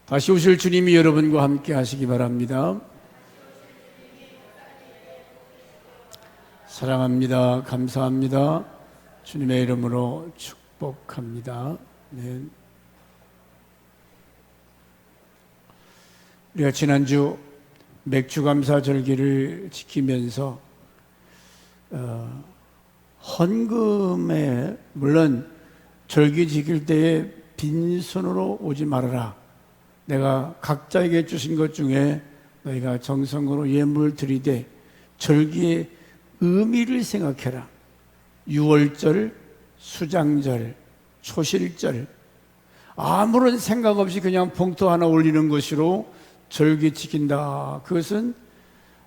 다시 오실 주님이 여러분과 함께 하시기 바랍니다. 사랑합니다. 감사합니다. 주님의 이름으로 축복합니다. 네. 우리가 지난주 맥주감사절기를 지키면서 헌금에, 물론 절기 지킬 때에 빈손으로 오지 말아라. 내가 각자에게 주신 것 중에 너희가 정성으로 예물 드리되 절기의 의미를 생각해라. 유월절, 수장절, 초실절, 아무런 생각 없이 그냥 봉투 하나 올리는 것으로 절기 지킨다. 그것은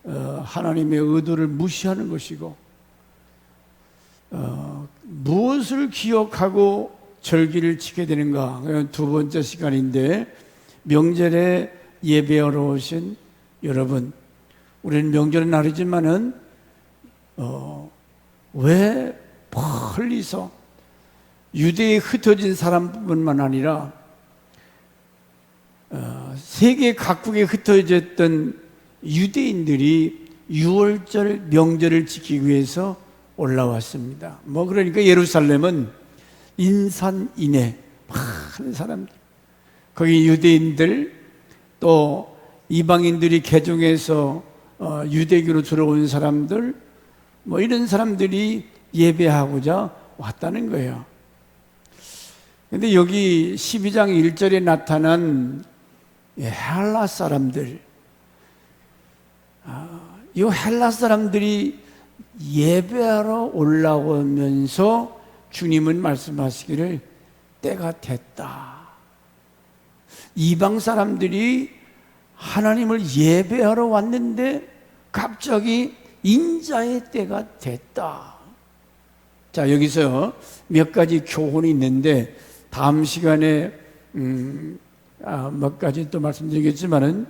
하나님의 의도를 무시하는 것이고, 무엇을 기억하고 절기를 지켜야 되는가? 두 번째 시간인데, 명절에 예배하러 오신 여러분, 우리는 명절의 날이지만은 왜 멀리서 유대에 흩어진 사람뿐만 아니라 세계 각국에 흩어졌던 유대인들이 유월절 명절을 지키기 위해서 올라왔습니다. 그러니까 예루살렘은 인산인해 많은 사람들, 거기 유대인들 또 이방인들이 개종해서 유대교로 들어온 사람들, 이런 사람들이 예배하고자 왔다는 거예요. 근데 여기 12장 1절에 나타난 헬라 사람들, 이 헬라 사람들이 예배하러 올라오면서 주님은 말씀하시기를 때가 됐다. 이방 사람들이 하나님을 예배하러 왔는데 갑자기 인자의 때가 됐다. 자, 여기서 몇 가지 교훈이 있는데 다음 시간에 몇 가지 또 말씀드리겠지만은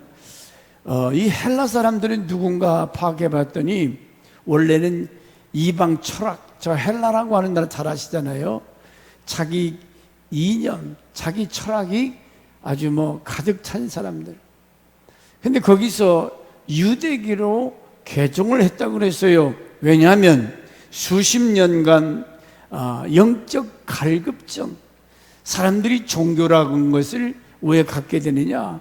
이 헬라 사람들은 누군가 파악해 봤더니 원래는 이방 철학, 저 헬라라고 하는 나라 잘 아시잖아요. 자기 이념, 자기 철학이 아주 가득 찬 사람들. 근데 거기서 유대교로 개종을 했다고 그랬어요. 왜냐하면 수십 년간 영적 갈급증, 사람들이 종교라는 것을 왜 갖게 되느냐?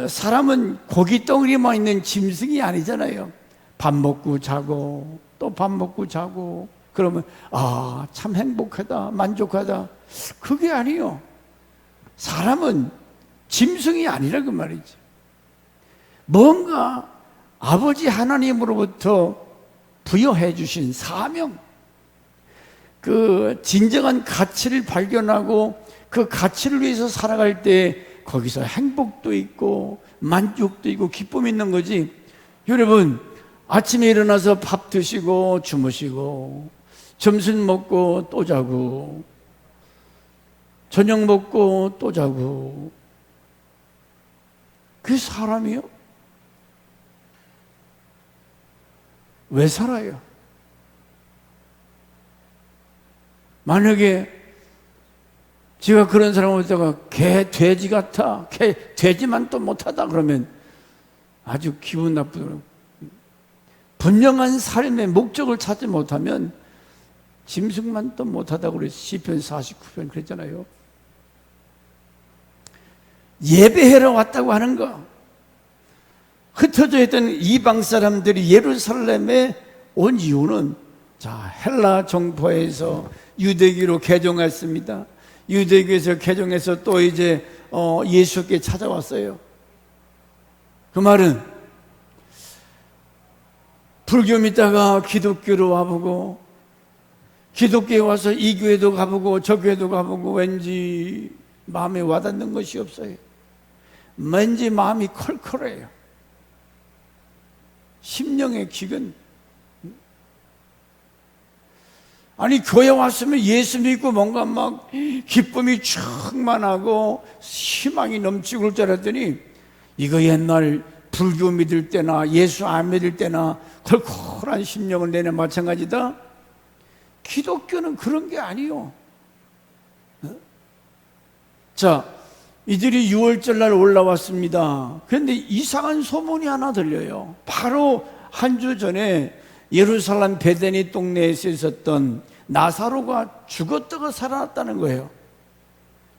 사람은 고기 덩어리만 있는 짐승이 아니잖아요. 밥 먹고 자고 또 밥 먹고 자고 그러면 참 행복하다, 만족하다. 그게 아니요. 사람은 짐승이 아니라 그 말이죠. 뭔가 아버지 하나님으로부터 부여해 주신 사명, 그 진정한 가치를 발견하고 그 가치를 위해서 살아갈 때 거기서 행복도 있고 만족도 있고 기쁨이 있는 거지. 여러분, 아침에 일어나서 밥 드시고 주무시고 점심 먹고 또 자고 저녁 먹고 또 자고, 그게 사람이요? 왜 살아요? 만약에 제가 그런 사람을 보다가 개, 돼지 같아, 돼지만 또 못하다 그러면 아주 기분 나쁘더라고요. 분명한 삶의 목적을 찾지 못하면 짐승만 또 못하다고 그래서 시편 49편 그랬잖아요. 예배하러 왔다고 하는 거, 흩어져 있던 이방 사람들이 예루살렘에 온 이유는, 헬라 정포에서 유대교로 개종했습니다. 유대교에서 개종해서 또 이제 예수께 찾아왔어요. 그 말은 불교 믿다가 기독교로 와보고, 기독교에 와서 이 교회도 가보고 저 교회도 가보고 왠지 마음에 와닿는 것이 없어요. 왠지 마음이 컬컬해요. 심령의 기근. 아니, 교회 왔으면 예수 믿고 뭔가 막 기쁨이 충만하고 희망이 넘치고 그럴 줄 알았더니, 이거 옛날 불교 믿을 때나 예수 안 믿을 때나 컬컬한 심령을 내내 마찬가지다. 기독교는 그런 게 아니요. 자, 이들이 유월절날 올라왔습니다. 그런데 이상한 소문이 하나 들려요. 바로 한 주 전에 예루살렘 베데니 동네에서 있었던 나사로가 죽었다가 살아났다는 거예요.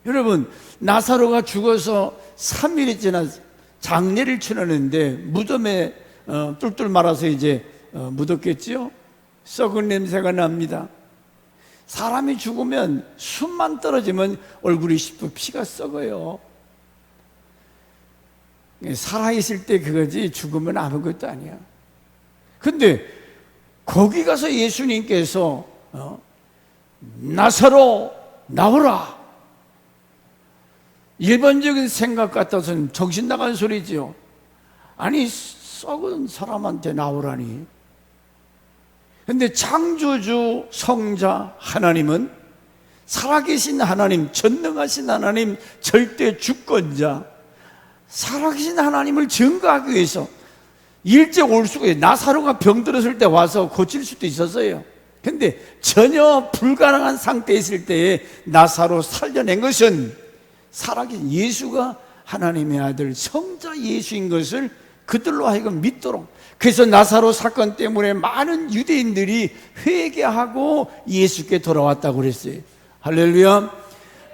여러분, 나사로가 죽어서 3일이 지나 장례를 치렀는데 무덤에 뚫뚫 말아서 이제 묻었겠지요. 썩은 냄새가 납니다. 사람이 죽으면 숨만 떨어지면 얼굴이 씹고 피가 썩어요. 살아있을 때 그거지 죽으면 아무것도 아니야. 근데 거기 가서 예수님께서 나사로 나오라. 일반적인 생각 같아서는 정신 나간 소리지요. 아니, 썩은 사람한테 나오라니. 근데 창조주 성자 하나님은 살아계신 하나님, 전능하신 하나님, 절대 주권자, 살아계신 하나님을 증거하기 위해서 일찍 올 수가 있어요. 나사로가 병들었을 때 와서 고칠 수도 있었어요. 근데 전혀 불가능한 상태에 있을 때에 나사로 살려낸 것은 살아계신 예수가 하나님의 아들 성자 예수인 것을 그들로 하여금 믿도록. 그래서 나사로 사건 때문에 많은 유대인들이 회개하고 예수께 돌아왔다고 그랬어요. 할렐루야.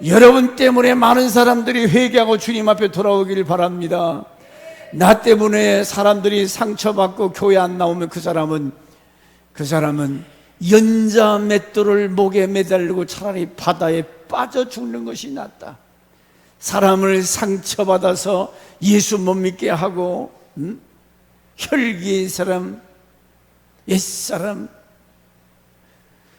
여러분 때문에 많은 사람들이 회개하고 주님 앞에 돌아오기를 바랍니다. 나 때문에 사람들이 상처받고 교회 안 나오면 그 사람은 연자 맷돌을 목에 매달리고 차라리 바다에 빠져 죽는 것이 낫다. 사람을 상처받아서 예수 못 믿게 하고 혈기의 사람, 옛사람.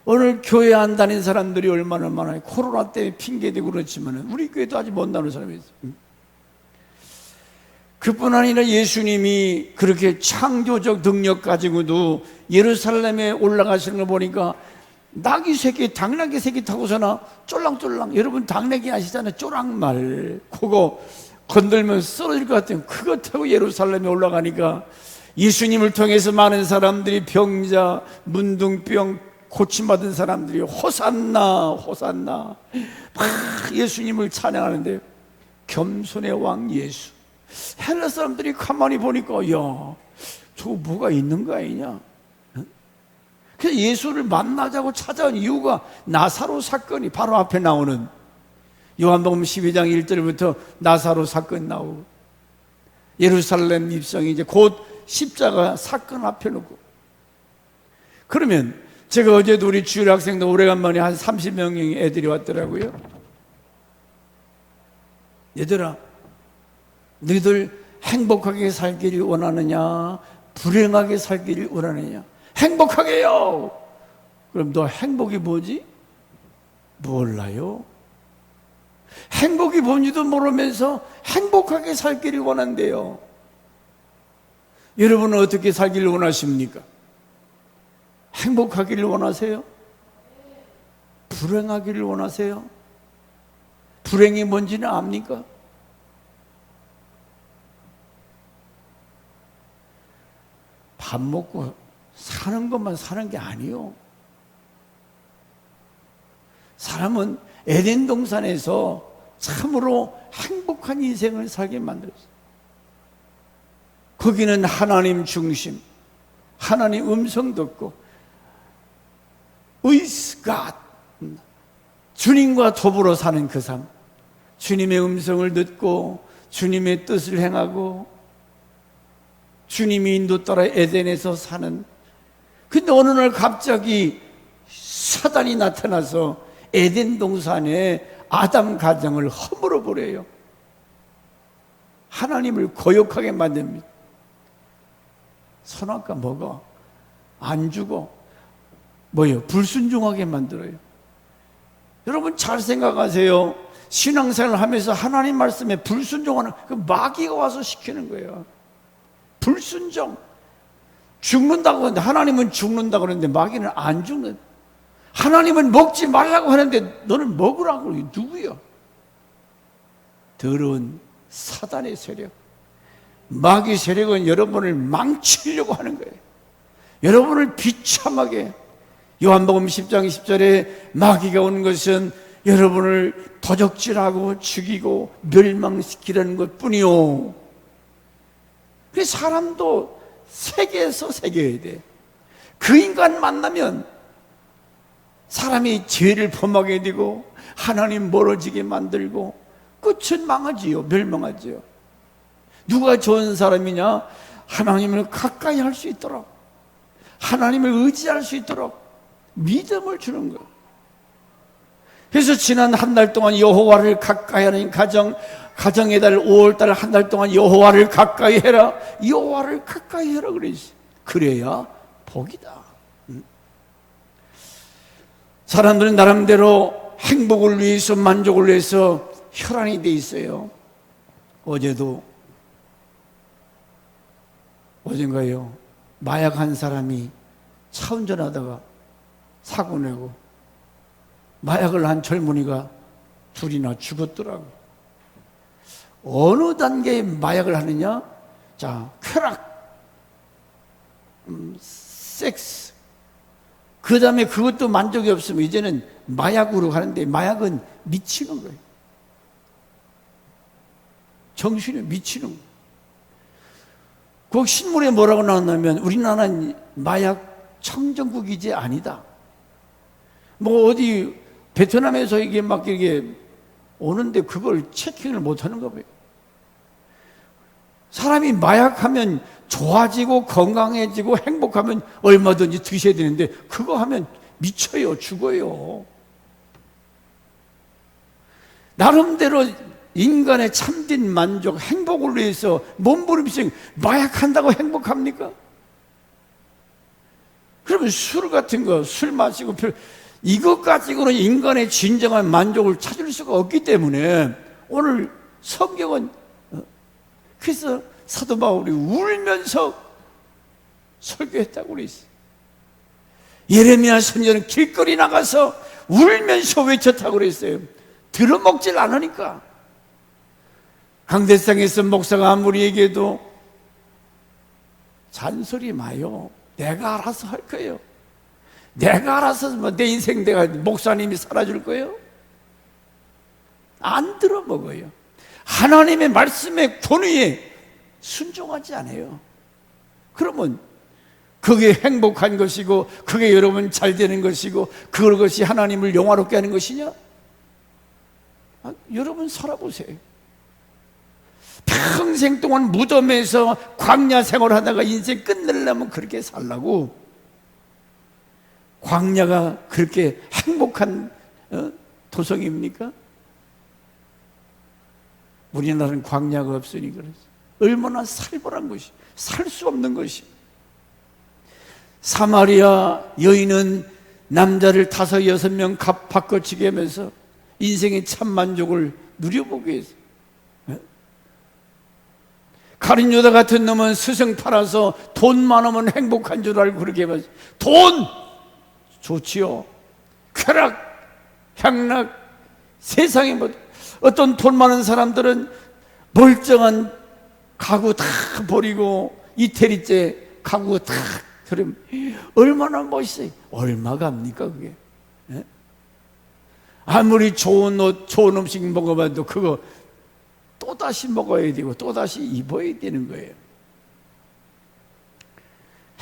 오늘 교회 안 다닌 사람들이 얼마나 많아요. 코로나 때문에 핑계대고 그렇지만 우리 교회도 아직 못 나오는 사람이 있어요. 그뿐 아니라 예수님이 그렇게 창조적 능력 가지고도 예루살렘에 올라가시는 걸 보니까 낙이 새끼, 당나귀 새끼 타고서나 쫄랑쫄랑, 여러분 당나귀 아시잖아요. 쪼랑말. 그거 건들면 쓰러질 것 같아요. 그거 타고 예루살렘에 올라가니까 예수님을 통해서 많은 사람들이 병자, 문둥병 고침받은 사람들이 호산나 호산나 막 예수님을 찬양하는데, 겸손의 왕 예수. 헬라 사람들이 가만히 보니까 야, 저거 뭐가 있는 거 아니냐. 그래서 예수를 만나자고 찾아온 이유가 나사로 사건이 바로 앞에 나오는 요한복음 12장 1절부터 나사로 사건 나오고, 예루살렘 입성이 이제 곧 십자가 사건 앞에 놓고. 그러면 제가 어제도 우리 주일 학생들 오래간만에 한 30명의 애들이 왔더라고요. 얘들아, 너희들 행복하게 살기를 원하느냐, 불행하게 살기를 원하느냐? 행복하게요. 그럼 너 행복이 뭐지? 몰라요. 행복이 뭔지도 모르면서 행복하게 살기를 원한대요. 여러분은 어떻게 살기를 원하십니까? 행복하기를 원하세요? 불행하기를 원하세요? 불행이 뭔지는 압니까? 밥 먹고 사는 것만 사는 게 아니요. 사람은 에덴 동산에서 참으로 행복한 인생을 살게 만들었어요. 거기는 하나님 중심, 하나님 음성 듣고 with God, 주님과 더불어 사는 그 삶, 주님의 음성을 듣고 주님의 뜻을 행하고 주님이 인도 따라 에덴에서 사는. 근데 어느 날 갑자기 사단이 나타나서 에덴 동산에 아담 가정을 허물어 버려요. 하나님을 거역하게 만듭니다. 선악과 먹어 안 죽어 뭐요? 불순종하게 만들어요. 여러분 잘 생각하세요. 신앙생활을 하면서 하나님 말씀에 불순종하는 그 마귀가 와서 시키는 거예요. 불순종. 죽는다고 하는데, 하나님은 죽는다고 하는데 마귀는 안 죽는. 하나님은 먹지 말라고 하는데 너는 먹으라고. 누구야? 더러운 사단의 세력, 마귀 세력은 여러분을 망치려고 하는 거예요. 여러분을 비참하게. 요한복음 10장 10절에 마귀가 오는 것은 여러분을 도적질하고 죽이고 멸망시키려는 것뿐이요. 그래서 사람도 세계에서 새겨야 돼. 그 인간 만나면 사람이 죄를 범하게 되고 하나님 멀어지게 만들고 끝은 망하지요. 멸망하지요. 누가 좋은 사람이냐? 하나님을 가까이 할 수 있도록, 하나님을 의지할 수 있도록 믿음을 주는 거예요. 그래서 지난 한 달 동안 여호와를 가까이 하는 가정의 달 5월달 한 달 동안 여호와를 가까이 해라, 여호와를 가까이 해라 그랬어요. 그래야 복이다. 사람들은 나름대로 행복을 위해서, 만족을 위해서 혈안이 돼 있어요. 어젠가요, 마약 한 사람이 차 운전하다가 사고 내고 마약을 한 젊은이가 둘이나 죽었더라고. 어느 단계의 마약을 하느냐? 자, 쾌락, 섹스. 그 다음에 그것도 만족이 없으면 이제는 마약으로 가는데, 마약은 미치는 거예요. 정신이 미치는 거예요. 그 신문에 뭐라고 나왔냐면, 우리나라는 마약 청정국이지 아니다. 뭐 어디 베트남에서 이게 막 이게 오는데 그걸 체킹을 못 하는 거 봐요. 사람이 마약하면 좋아지고 건강해지고 행복하면 얼마든지 드셔야 되는데, 그거 하면 미쳐요, 죽어요. 나름대로 인간의 참된 만족, 행복을 위해서 몸부림씩 마약한다고 행복합니까? 그러면 술 같은 거, 술 마시고 이것 가지고는 인간의 진정한 만족을 찾을 수가 없기 때문에 오늘 성경은, 그래서 사도 바울이 울면서 설교했다고 그랬어요. 예레미야 선지자는 길거리 나가서 울면서 외쳤다고 그랬어요. 들어먹질 않으니까. 강대상에서 목사가 아무리 얘기해도 잔소리 마요. 내가 알아서 할 거예요. 내가 알아서 뭐 내 인생 내가 목사님이 살아줄 거예요? 안 들어먹어요. 하나님의 말씀의 권위에 순종하지 않아요. 그러면 그게 행복한 것이고, 그게 여러분 잘 되는 것이고, 그것이 하나님을 영화롭게 하는 것이냐? 여러분 살아보세요. 평생 동안 무덤에서 광야 생활하다가 인생 끝내려면 그렇게 살라고? 광야가 그렇게 행복한 도성입니까? 우리나라는 광야가 없으니 그렇지. 얼마나 살벌한 것이, 살 수 없는 것이. 사마리아 여인은 남자를 5, 6명 바꿔치기 하면서 인생의 참 만족을 누려보게 했어요. 가룟 유다 같은 놈은 스승 팔아서 돈 많으면 행복한 줄 알고 그렇게 해봤어요. 돈! 좋지요. 쾌락, 향락, 세상에 뭐, 어떤 돈 많은 사람들은 멀쩡한 가구 다 버리고 이태리째 가구 다 들으면 얼마나 멋있어요. 얼마 갑니까 그게? 예? 아무리 좋은 옷, 좋은 음식 먹어봐도 그거 또다시 먹어야 되고 또다시 입어야 되는 거예요.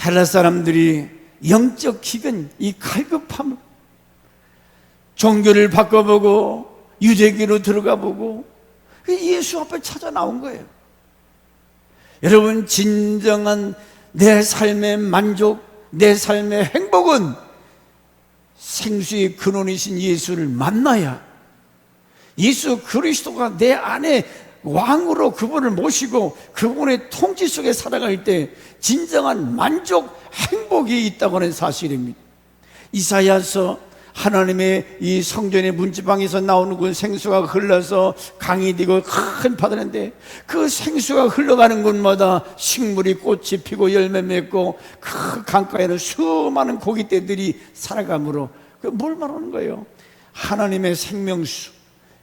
헬라 사람들이 영적 기근, 이 갈급함을, 종교를 바꿔보고 유대교로 들어가보고 예수 앞에 찾아 나온 거예요. 여러분, 진정한 내 삶의 만족, 내 삶의 행복은 생수의 근원이신 예수를 만나야, 예수 그리스도가 내 안에 왕으로 그분을 모시고 그분의 통치 속에 살아갈 때 진정한 만족, 행복이 있다고 하는 사실입니다. 이사야서, 하나님의 이 성전의 문지방에서 나오는 그 생수가 흘러서 강이 되고 큰 바다인데, 그 생수가 흘러가는 곳마다 식물이 꽃이 피고 열매 맺고 그 강가에는 수많은 고깃떼들이 살아가므로, 뭘 말하는 거예요? 하나님의 생명수,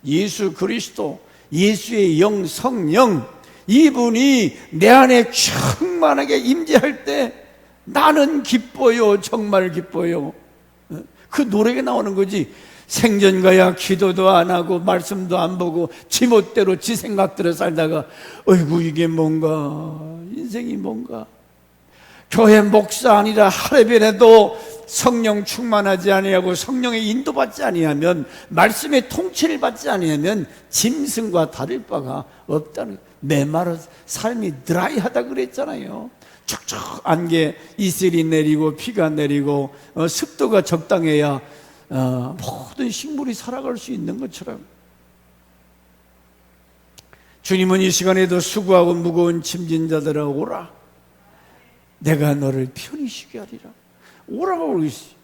예수 그리스도, 예수의 영, 성령, 이분이 내 안에 충만하게 임재할 때 나는 기뻐요. 정말 기뻐요. 그 노래가 나오는 거지. 생전가야 기도도 안 하고 말씀도 안 보고 지멋대로 지 생각대로 살다가 어이구 이게 뭔가, 인생이 뭔가. 교회 목사 아니라 하루변에도 성령 충만하지 아니하고 성령의 인도받지 아니하면, 말씀의 통치를 받지 아니하면 짐승과 다를 바가 없다는, 메마른 삶이 드라이하다 그랬잖아요. 촉촉한 게 이슬이 내리고 비가 내리고 습도가 적당해야 모든 식물이 살아갈 수 있는 것처럼, 주님은 이 시간에도 수고하고 무거운 짐진 자들아 오라, 내가 너를 편히 쉬게 하리라. 오라고 그러고 있어요.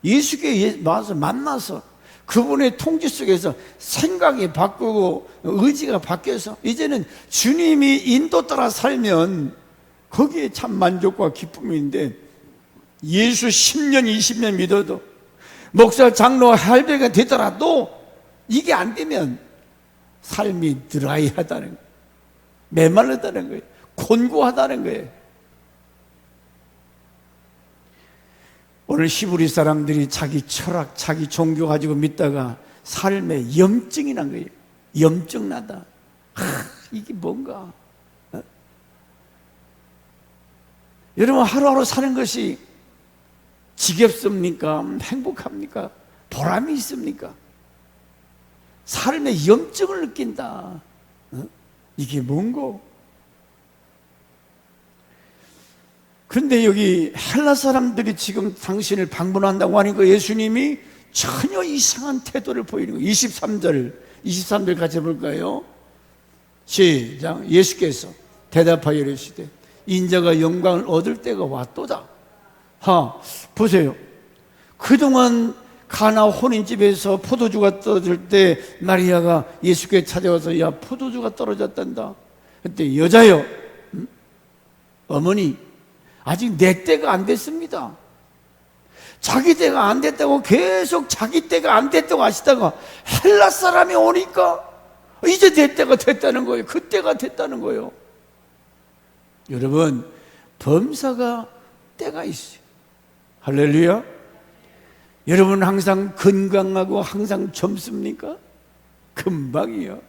예수께 와서 만나서 그분의 통치 속에서 생각이 바꾸고 의지가 바뀌어서 이제는 주님이 인도 따라 살면 거기에 참 만족과 기쁨인데, 예수 10년 20년 믿어도 목사 장로 할배가 되더라도 이게 안 되면 삶이 드라이하다는 거예요. 메말르다는 거예요. 곤고하다는 거예요. 오늘 히브리 사람들이 자기 철학, 자기 종교 가지고 믿다가 삶에 염증이 난 거예요. 염증 나다. 이게 뭔가. 여러분, 하루하루 사는 것이 지겹습니까? 행복합니까? 보람이 있습니까? 삶에 염증을 느낀다. 이게 뭔고? 그런데 여기 헬라 사람들이 지금 당신을 방문한다고 하니까 예수님이 전혀 이상한 태도를 보이는 거예요. 23절 같이 볼까요? 시작. 예수께서 대답하여 이르시되 인자가 영광을 얻을 때가 왔도다. 보세요. 그동안 가나 혼인집에서 포도주가 떨어질 때 마리아가 예수께 찾아와서 야, 포도주가 떨어졌단다. 그때 여자여, 어머니, 아직 내 때가 안 됐습니다. 자기 때가 안 됐다고 계속 자기 때가 안 됐다고 하시다가 헬라 사람이 오니까 이제 내 때가 됐다는 거예요. 그 때가 됐다는 거예요. 여러분, 범사가 때가 있어요. 할렐루야. 여러분 항상 건강하고 항상 젊습니까? 금방이요.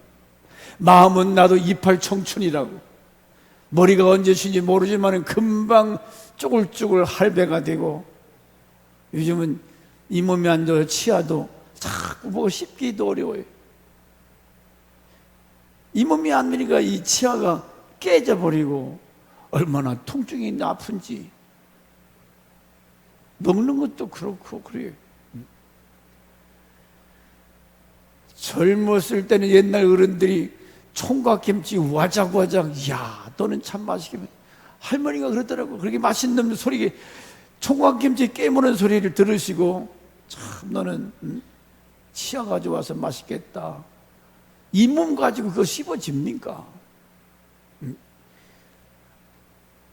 마음은 나도 이팔 청춘이라고. 머리가 언제 신지 모르지만 금방 쪼글쪼글 할배가 되고, 요즘은 이 몸이 안 좋아 치아도 자꾸 보고 씹기도 어려워요. 이 몸이 안 되니까 이 치아가 깨져버리고 얼마나 통증이 아픈지. 먹는 것도 그렇고 그래요. 젊었을 때는 옛날 어른들이 총각김치 와작와작, 야, 너는 참 맛있게, 할머니가 그러더라고. 그렇게 맛있는 소리, 총각김치 깨무는 소리를 들으시고, 참 너는 치아 가져와서 맛있겠다. 이 몸 가지고 그거 씹어집니까?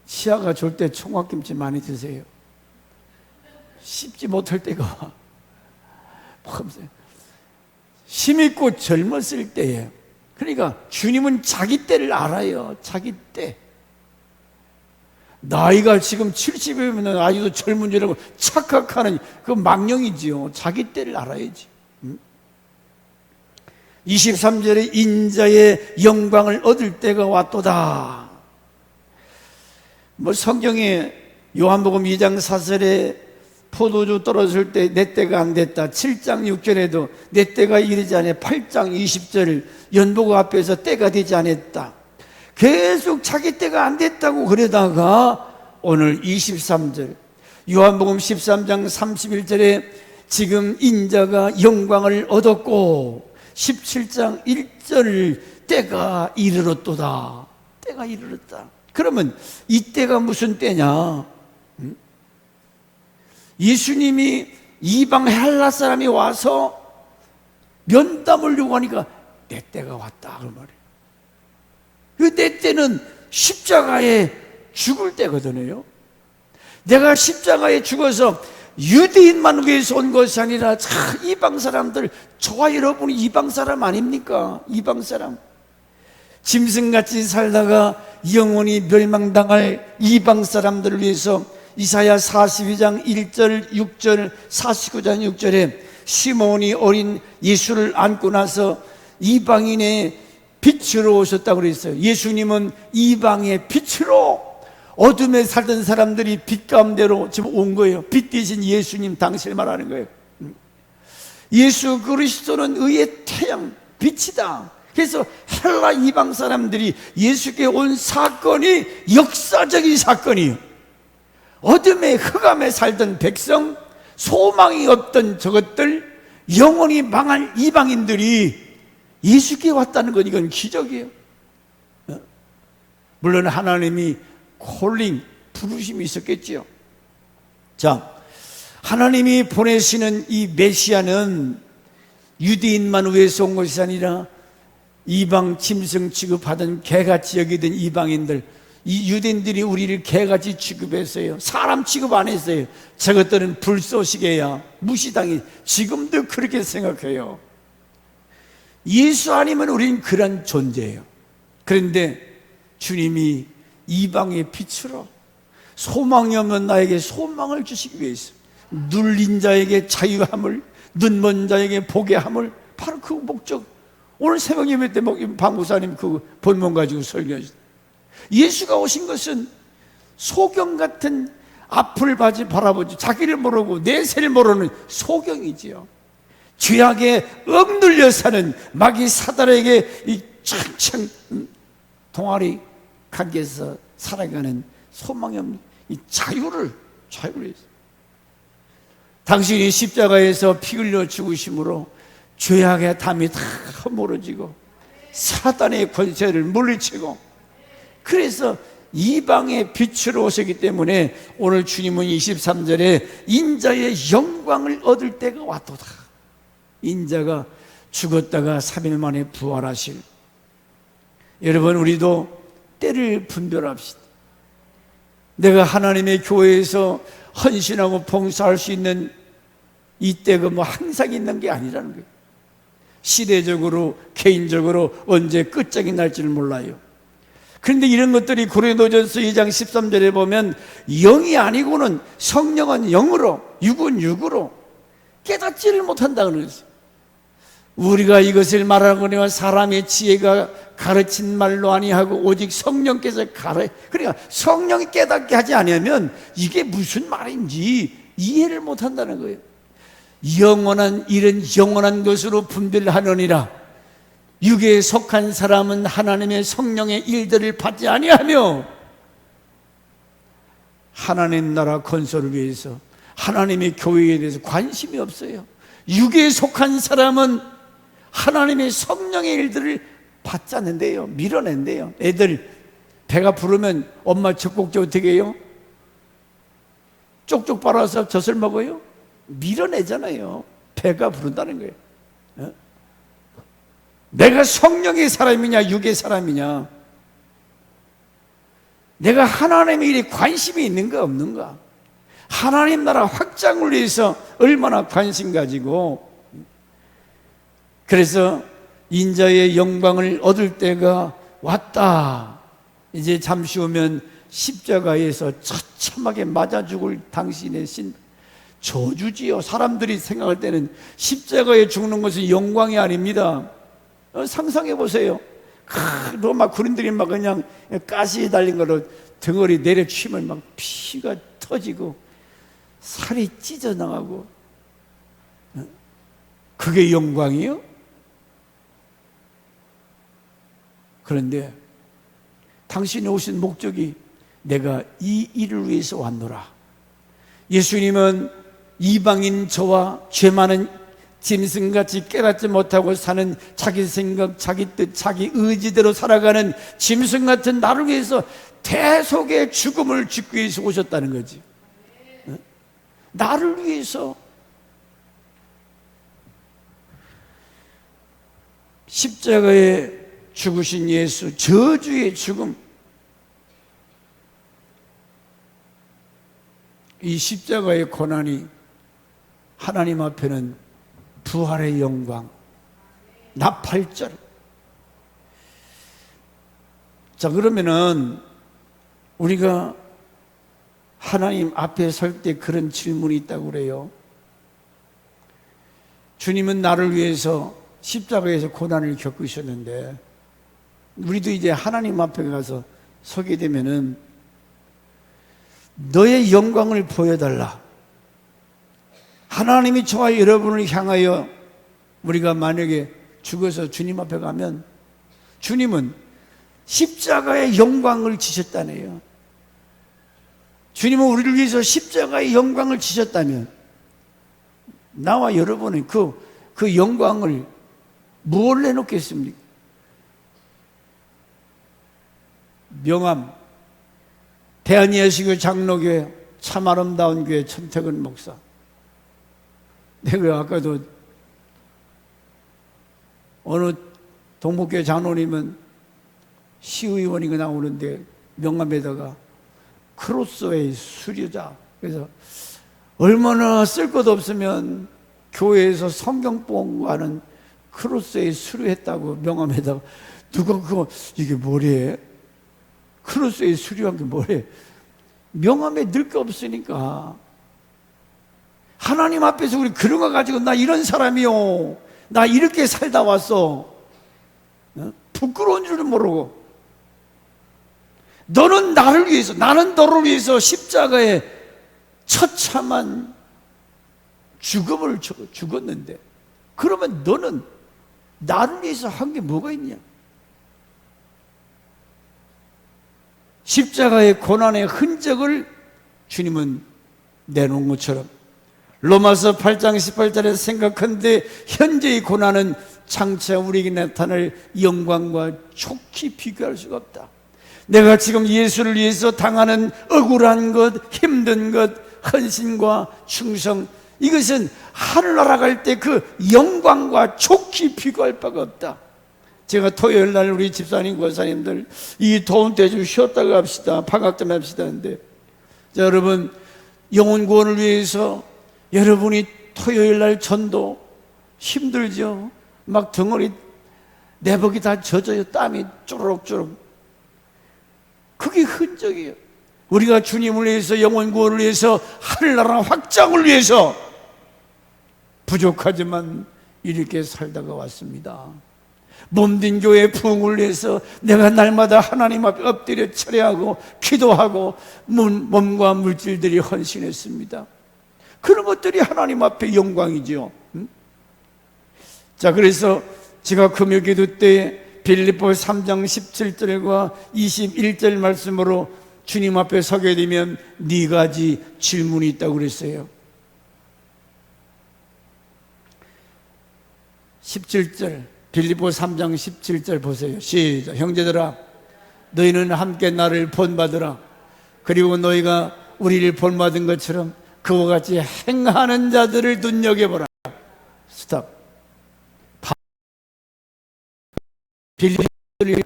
치아가 좋을 때 총각김치 많이 드세요. 씹지 못할 때가 와. 힘있고 젊었을 때에, 그러니까 주님은 자기 때를 알아요. 자기 때. 나이가 지금 70이면 아직도 젊은 줄알고 착각하는 그 망령이지요. 자기 때를 알아야지. 23절에 인자의 영광을 얻을 때가 왔도다. 성경에 요한복음 2장 4절에 포도주 떨어질 때 내 때가 안 됐다. 7장 6절에도 내 때가 이르지 않아. 8장 20절 연보고 앞에서 때가 되지 않았다. 계속 자기 때가 안 됐다고 그러다가 오늘 23절 요한복음 13장 31절에 지금 인자가 영광을 얻었고 17장 1절 때가 이르렀도다. 때가 이르렀다. 그러면 이 때가 무슨 때냐? 예수님이 이방 헬라 사람이 와서 면담을 요구하니까 내 때가 왔다 그 말이에요. 그 내 때는 십자가에 죽을 때거든요. 내가 십자가에 죽어서 유대인만 위해서 온 것이 아니라 이방 사람들, 저와 여러분이 이방 사람 아닙니까? 이방 사람, 짐승같이 살다가 영원히 멸망당할 이방 사람들을 위해서 이사야 42장 1절 6절 49장 6절에 시몬이 어린 예수를 안고 나서 이방인의 빛으로 오셨다고 그랬어요. 예수님은 이방의 빛으로, 어둠에 살던 사람들이 빛 가운데로 지금 온 거예요. 빛 대신 예수님 당신을 말하는 거예요. 예수 그리스도는 의의 태양, 빛이다. 그래서 헬라 이방 사람들이 예수께 온 사건이 역사적인 사건이에요. 어둠에 흑암에 살던 백성, 소망이 없던 저것들, 영원히 망할 이방인들이 예수께 왔다는 건 이건 기적이에요. 물론 하나님이 콜링, 부르심이 있었겠지요. 자, 하나님이 보내시는 이 메시아는 유대인만 위해서 온 것이 아니라 이방 짐승 취급하던 개같이 여기던 이방인들, 이 유대인들이 우리를 개같이 취급했어요. 사람 취급 안 했어요. 저것들은 불쏘시개야, 무시당해. 지금도 그렇게 생각해요. 예수 아니면 우리는 그런 존재예요. 그런데 주님이 이방의 빛으로 소망이 없는 나에게 소망을 주시기 위해서, 눌린 자에게 자유함을, 눈먼 자에게 보게 함을, 바로 그 목적. 오늘 새벽 예배 때 방구사님 그 본문 가지고 설교하셨어요. 예수가 오신 것은 소경 같은 앞을 바라보지 자기를 모르고 내세를 모르는 소경이지요. 죄악에 억눌려 사는 마귀 사단에게 이 창창 동아리 관계에서 살아가는 소망이 없는 이 자유를 했어요. 당신이 십자가에서 피 흘려 죽으심으로 죄악의 담이 다 허물어지고 사단의 권세를 물리치고, 그래서 이방의 빛으로 오셨기 때문에 오늘 주님은 23절에 인자의 영광을 얻을 때가 왔도다. 인자가 죽었다가 3일 만에 부활하실, 여러분 우리도 때를 분별합시다. 내가 하나님의 교회에서 헌신하고 봉사할 수 있는 이 때가 뭐 항상 있는 게 아니라는 거예요. 시대적으로 개인적으로 언제 끝장이 날지를 몰라요. 그런데 이런 것들이 고린도전서 2장 13절에 보면 영이 아니고는, 성령은 영으로 육은 육으로 깨닫지를 못한다는 거죠. 우리가 이것을 말하거니와 사람의 지혜가 가르친 말로 아니하고 오직 성령께서 그러니까 성령이 깨닫게 하지 않으면 이게 무슨 말인지 이해를 못한다는 거예요. 영원한 일은 영원한 것으로 분별하느니라. 육에 속한 사람은 하나님의 성령의 일들을 받지 아니하며 하나님 나라 건설을 위해서 하나님의 교회에 대해서 관심이 없어요. 육에 속한 사람은 하나님의 성령의 일들을 받지 않는데요, 밀어낸대요. 애들 배가 부르면 엄마 젖꼭지 어떻게 해요? 쪽쪽 빨아서 젖을 먹어요? 밀어내잖아요. 배가 부른다는 거예요. 내가 성령의 사람이냐 육의 사람이냐, 내가 하나님의 일에 관심이 있는가 없는가, 하나님 나라 확장을 위해서 얼마나 관심 가지고. 그래서 인자의 영광을 얻을 때가 왔다. 이제 잠시 후면 십자가에서 처참하게 맞아 죽을 당신의 저주지요. 사람들이 생각할 때는 십자가에 죽는 것은 영광이 아닙니다. 상상해 보세요. 로마 군인들이 막 그냥 가시에 달린 거로 덩어리 내려치면 막 피가 터지고 살이 찢어나가고, 그게 영광이요? 그런데 당신이 오신 목적이 내가 이 일을 위해서 왔노라. 예수님은 이방인 저와 죄 많은 짐승같이 깨닫지 못하고 사는 자기 생각, 자기 뜻, 자기 의지대로 살아가는 짐승 같은 나를 위해서 대속의 죽음을 짓기 위해서 오셨다는 거지. 나를 위해서. 십자가에 죽으신 예수, 저주의 죽음, 이 십자가의 고난이 하나님 앞에는 부활의 영광, 나팔절. 자, 그러면은 우리가 하나님 앞에 설 때 그런 질문이 있다고 그래요. 주님은 나를 위해서 십자가에서 고난을 겪으셨는데 우리도 이제 하나님 앞에 가서 서게 되면은 너의 영광을 보여달라. 하나님이 저와 여러분을 향하여 우리가 만약에 죽어서 주님 앞에 가면 주님은 십자가의 영광을 지셨다네요. 주님은 우리를 위해서 십자가의 영광을 지셨다면 나와 여러분은 그 영광을 뭘 내놓겠습니까? 명함 대한예수교 장로교회 참 아름다운 교회 천택은 목사. 내가 아까도 어느 동목교회 장로님은 시의원이 나오는데 명함에다가 크로스웨이 수료자. 그래서 얼마나 쓸 것 없으면 교회에서 성경 본거하는 크로스웨이 수료했다고 명함에다가 누가 그거 이게 뭐래? 크로스웨이 수료한 게 뭐래? 명함에 넣을 게 없으니까. 하나님 앞에서 우리 그런 거 가지고 나 이런 사람이요, 나 이렇게 살다 왔어, 부끄러운 줄은 모르고 너는 나를 위해서, 나는 너를 위해서 십자가에 처참한 죽음을 죽었는데 그러면 너는 나를 위해서 한 게 뭐가 있냐? 십자가의 고난의 흔적을 주님은 내놓은 것처럼 로마서 8장 18절에 생각한데 현재의 고난은 장차 우리에게 나타날 영광과 촉히 비교할 수가 없다. 내가 지금 예수를 위해서 당하는 억울한 것, 힘든 것, 헌신과 충성, 이것은 하늘나라 갈 때 그 영광과 촉히 비교할 바가 없다. 제가 토요일 날 우리 집사님, 권사님들 이 더운 때 좀 쉬었다가 합시다, 방학 좀 합시다 하는데, 자, 여러분 영혼 구원을 위해서 여러분이 토요일 날 전도 힘들죠? 막 덩어리 내복이 다 젖어요. 땀이 쪼르륵쪼르륵. 그게 흔적이에요. 우리가 주님을 위해서, 영혼 구원을 위해서, 하늘나라 확장을 위해서 부족하지만 이렇게 살다가 왔습니다. 몸된 교회 부흥을 위해서 내가 날마다 하나님 앞에 엎드려 철회하고 기도하고 몸과 물질들이 헌신했습니다. 그런 것들이 하나님 앞에 영광이죠. 자, 그래서 제가 금요 기도 때 빌립보 3장 17절과 21절 말씀으로 주님 앞에 서게 되면 네 가지 질문이 있다고 그랬어요. 17절, 빌립보 3장 17절 보세요. 시작. 형제들아, 너희는 함께 나를 본받으라. 그리고 너희가 우리를 본받은 것처럼 그와 같이 행하는 자들을 눈여겨보라. 스탑. 빌립보들이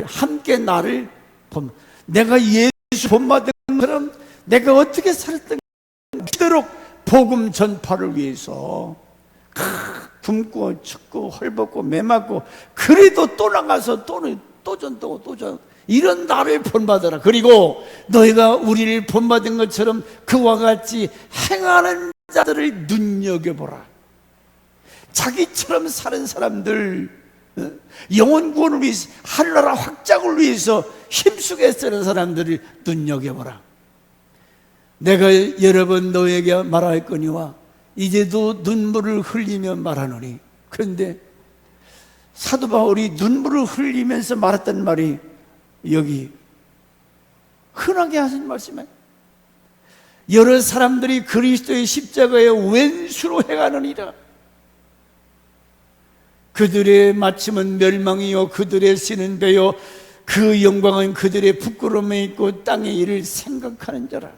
함께 나를 본, 내가 예수 본받은 것처럼 내가 어떻게 살았던 그대로 복음 전파를 위해서 굶고 춥고 헐벗고 매맞고 그래도 또 나가서 또 전도고 또 전, 이런 나를 본받아라. 그리고 너희가 우리를 본받은 것처럼 그와 같이 행하는 자들을 눈여겨보라. 자기처럼 사는 사람들, 영혼 구원을 위해서, 하늘나라 확장을 위해서 힘쓰게 쓰는 사람들을 눈여겨보라. 내가 여러 번 너에게 말할 거니와 이제도 눈물을 흘리며 말하노니. 그런데 사도 바울이 눈물을 흘리면서 말했던 말이 여기 흔하게 하신 말씀이에요. 여러 사람들이 그리스도의 십자가에 왼수로 행하느니라. 그들의 마침은 멸망이요 그들의 씨는 배요 그 영광은 그들의 부끄러움에 있고 땅의 일을 생각하는 자라.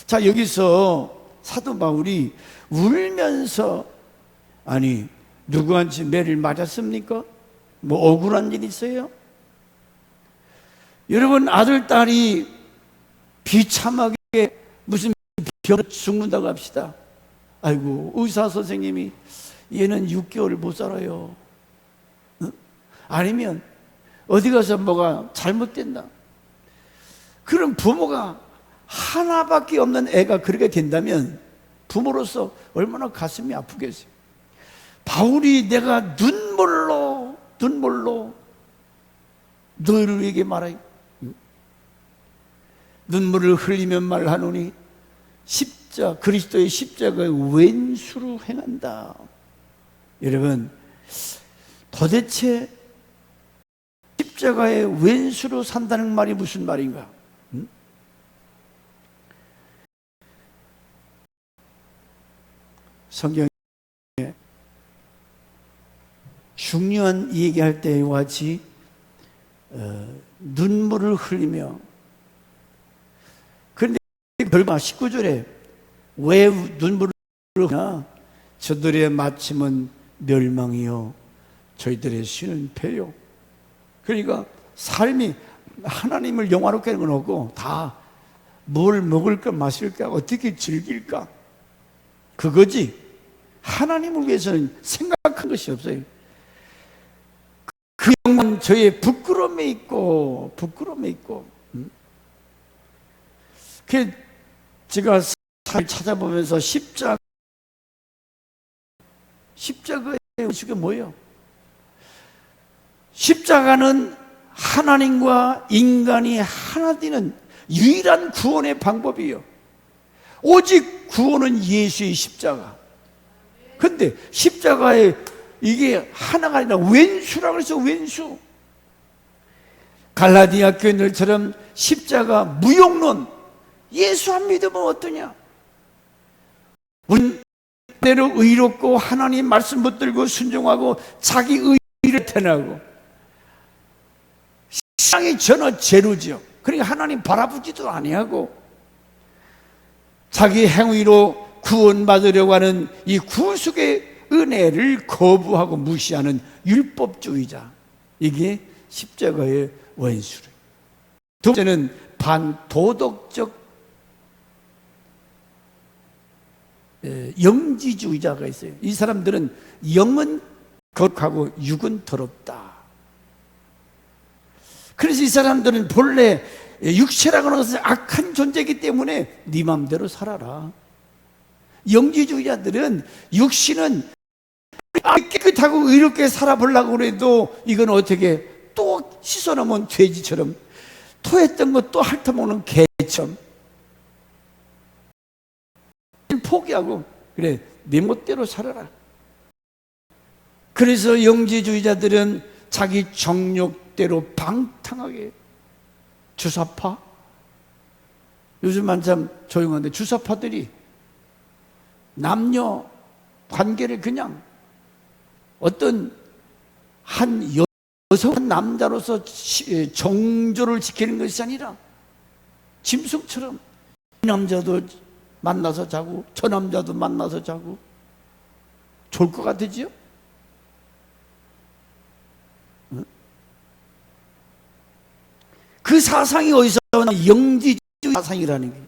자, 여기서 사도 바울이 울면서, 아니 누구한테 매를 맞았습니까? 뭐 억울한 일 있어요? 여러분, 아들 딸이 비참하게 무슨 병 죽는다고 합시다. 아이고, 의사 선생님이 얘는 6개월 못 살아요. 아니면 어디 가서 뭐가 잘못된다. 그럼 부모가 하나밖에 없는 애가 그렇게 된다면 부모로서 얼마나 가슴이 아프겠어요. 바울이 내가 눈물로 너희에게 말하여 눈물을 흘리며 말하노니 그리스도의 십자가의 왼수로 행한다. 여러분, 도대체 십자가의 왼수로 산다는 말이 무슨 말인가? 성경에 중요한 얘기할 때와 같이 눈물을 흘리며, 그런데 결과 19절에 왜 눈물을 흘리냐? 저들의 마침은 멸망이요 저희들의 쉬는 배요. 그러니까 삶이 하나님을 영화롭게 하는 건 없고 다 뭘 먹을까 마실까 어떻게 즐길까 그거지, 하나님을 위해서는 생각한 것이 없어요. 그 영광 저의 부끄러움에 있고 그 제가 잘 찾아보면서 십자가의 의식이 뭐예요? 십자가는 하나님과 인간이 하나 되는 유일한 구원의 방법이에요. 오직 구원은 예수의 십자가. 근데 십자가에 이게 하나가 아니라 왼수라고 해서 왼수. 갈라디아 교인들처럼 십자가 무용론, 예수 안 믿으면 어떠냐? 대로 의롭고 하나님 말씀 붙들고 순종하고 자기 의를 태어나고, 세상이 전혀 제로죠. 그러니까 하나님 바라보지도 아니하고 자기 행위로 구원받으려고 하는 이 구속의 은혜를 거부하고 무시하는 율법주의자, 이게 십자가의 원수를. 두 번째는 반도덕적 영지주의자가 있어요. 이 사람들은 영은 거룩하고 육은 더럽다. 그래서 이 사람들은 본래 육체라고 하는 것은 악한 존재이기 때문에 네 맘대로 살아라. 영지주의자들은 육신은 깨끗하고 의롭게 살아보려고 해도 이건 어떻게 또 씻어놓으면 돼지처럼, 토했던 거 또 핥아먹는 개처럼 포기하고, 그래 네 멋대로 살아라. 그래서 영지주의자들은 자기 정욕대로 방탕하게, 주사파, 요즘 한참 조용한데 주사파들이 남녀 관계를 그냥 어떤 한 여성 한 남자로서 정조를 지키는 것이 아니라 짐승처럼 이 남자도 만나서 자고 저 남자도 만나서 자고, 좋을 것 같으지요? 그 사상이 어디서 나오나? 영지주의 사상이라는 게.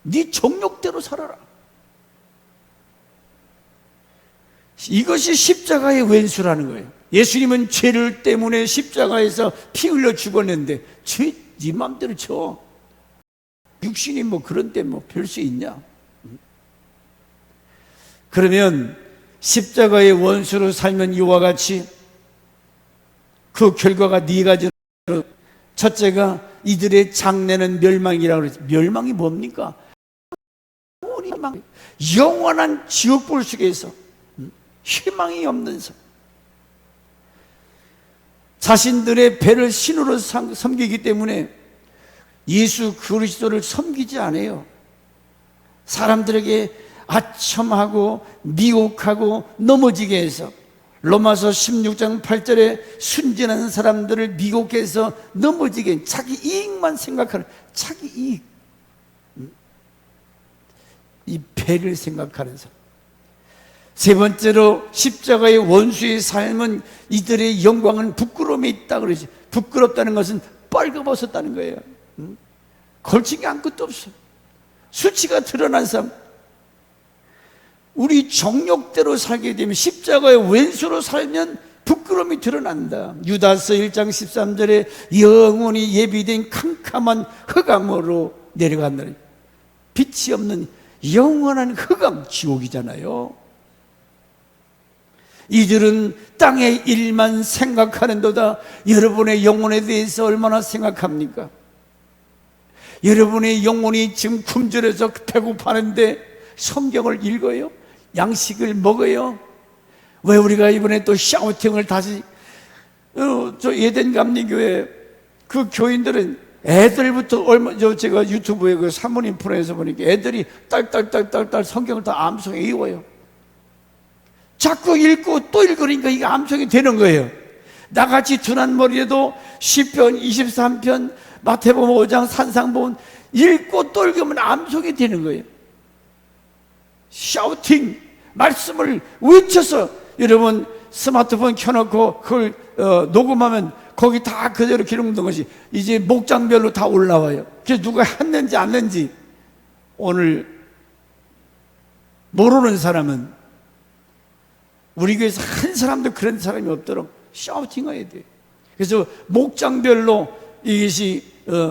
네 정욕대로 살아라. 이것이 십자가의 왼수라는 거예요. 예수님은 죄를 때문에 십자가에서 피 흘려 죽었는데 죄 네 맘대로 쳐. 육신이 뭐 그런 데 뭐 별 수 있냐? 그러면 십자가의 원수로 살면 이와 같이 그 결과가 네 가지로, 첫째가 이들의 장래는 멸망이라고 그랬죠. 멸망이 뭡니까? 영원한 지옥불 속에서 희망이 없는 삶, 자신들의 배를 신으로 섬기기 때문에 예수 그리스도를 섬기지 않아요. 사람들에게 아첨하고 미혹하고 넘어지게 해서, 로마서 16장 8절에 순진한 사람들을 미혹해서 넘어지게, 자기 이익만 생각하는, 자기 이익, 이 배를 생각하는 사람. 세 번째로 십자가의 원수의 삶은 이들의 영광은 부끄러움에 있다 그러지. 부끄럽다는 것은 빨개벗었다는 거예요. 걸친 게 아무것도 없어. 수치가 드러난 삶. 우리 정욕대로 살게 되면, 십자가의 왼수로 살면 부끄러움이 드러난다. 유다서 1장 13절에 영원히 예비된 캄캄한 흑암으로 내려간다. 빛이 없는 영원한 흑암, 지옥이잖아요. 이들은 땅의 일만 생각하는도다. 여러분의 영혼에 대해서 얼마나 생각합니까? 여러분의 영혼이 지금 굶주려서 배고파하는데 성경을 읽어요? 양식을 먹어요? 왜 우리가 이번에 또 샤우팅을 다시 저 예덴 감리교회 그 교인들은 애들부터 제가 유튜브에 그 사모님 프로에서 보니까 애들이 딸딸딸딸딸 성경을 다 암송에 외워요. 자꾸 읽고 또 읽으니까 이게 암송이 되는 거예요. 나같이 둔한 머리에도 시편 23편 마태복음 5장 산상본 읽고 또 읽으면 암송이 되는 거예요. 샤우팅 말씀을 외쳐서 여러분 스마트폰 켜놓고 그걸 녹음하면 거기 다 그대로 기록된 것이 이제 목장별로 다 올라와요. 그래서 누가 했는지 안 했는지 오늘 모르는 사람은 우리 교회에서 한 사람도 그런 사람이 없도록 샤우팅해야 돼요. 그래서 목장별로 이것이